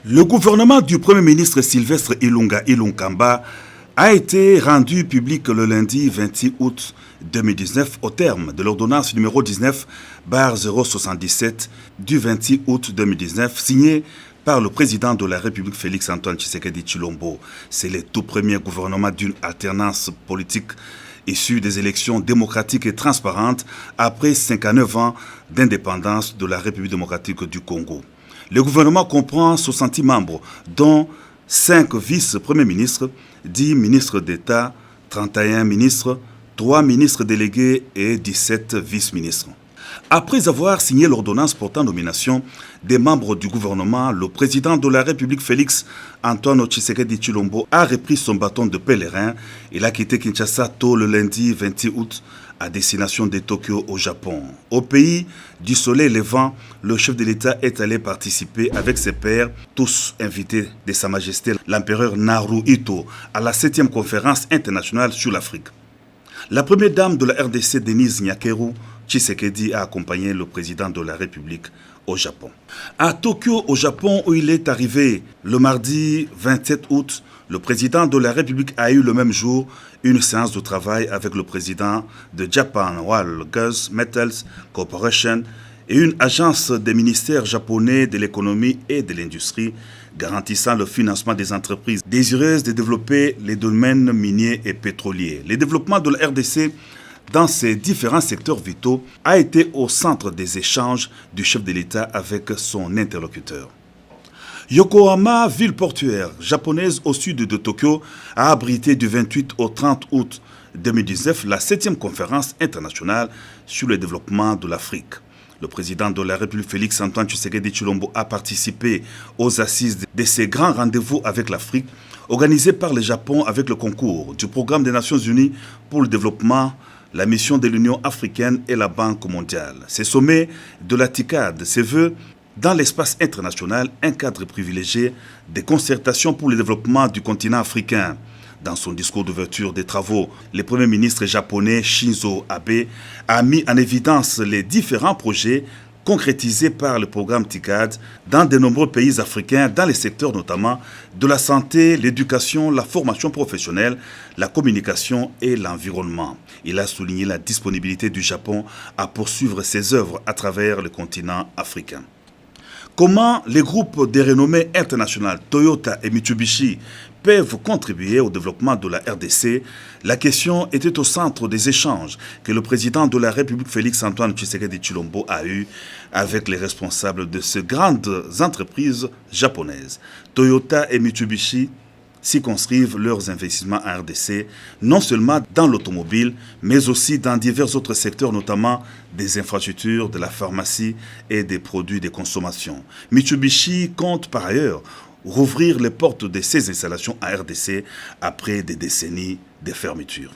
Le gouvernement du Premier ministre Sylvestre Ilunga Ilunkamba a été rendu public le lundi 26 août 2019 au terme de l'ordonnance numéro 19/077 du 26 août 2019 signée par le président de la République Félix Antoine Tshisekedi Tshilombo. C'est le tout premier gouvernement d'une alternance politique issue des élections démocratiques et transparentes après 59 ans d'indépendance de la République démocratique du Congo. Le gouvernement comprend 60 membres, dont 5 vice-premiers ministres, 10 ministres d'État, 31 ministres, 3 ministres délégués et 17 vice-ministres. Après avoir signé l'ordonnance portant nomination des membres du gouvernement, le président de la République Félix Antoine Tshisekedi Tshilombo a repris son bâton de pèlerin. Il a quitté Kinshasa tôt le lundi 26 août à destination de Tokyo au Japon. Au pays du soleil levant, le chef de l'État est allé participer avec ses pairs, tous invités de Sa Majesté l'empereur Naruhito, à la 7e conférence internationale sur l'Afrique. La première dame de la RDC, Denise Nyakeru Tshisekedi, a accompagné le président de la République au Japon. À Tokyo, au Japon, où il est arrivé le mardi 27 août, le président de la République a eu le même jour une séance de travail avec le président de Japan World Gas Metals Corporation et une agence des ministères japonais de l'économie et de l'industrie garantissant le financement des entreprises désireuses de développer les domaines miniers et pétroliers. Le développement de la RDC dans ces différents secteurs vitaux a été au centre des échanges du chef de l'État avec son interlocuteur. Yokohama, ville portuaire japonaise au sud de Tokyo, a abrité du 28 au 30 août 2019 la 7e conférence internationale sur le développement de l'Afrique. Le président de la République Félix Antoine Tshisekedi Tshilombo a participé aux assises de ces grands rendez-vous avec l'Afrique, organisés par le Japon avec le concours du Programme des Nations Unies pour le développement, la mission de l'Union africaine et la Banque mondiale. Ces sommets de la TICAD se veut dans l'espace international un cadre privilégié des concertations pour le développement du continent africain. Dans son discours d'ouverture des travaux, le Premier ministre japonais Shinzo Abe a mis en évidence les différents projets concrétisés par le programme TICAD dans de nombreux pays africains, dans les secteurs notamment de la santé, l'éducation, la formation professionnelle, la communication et l'environnement. Il a souligné la disponibilité du Japon à poursuivre ses œuvres à travers le continent africain. Comment les groupes de renommée internationale Toyota et Mitsubishi peuvent contribuer au développement de la RDC? La question était au centre des échanges que le président de la République Félix Antoine Tshisekedi Tshilombo a eu avec les responsables de ces grandes entreprises japonaises. Toyota et Mitsubishi circonscrivent leurs investissements en RDC, non seulement dans l'automobile, mais aussi dans divers autres secteurs, notamment des infrastructures, de la pharmacie et des produits de consommation. Mitsubishi compte par ailleurs rouvrir les portes de ses installations en RDC après des décennies de fermeture.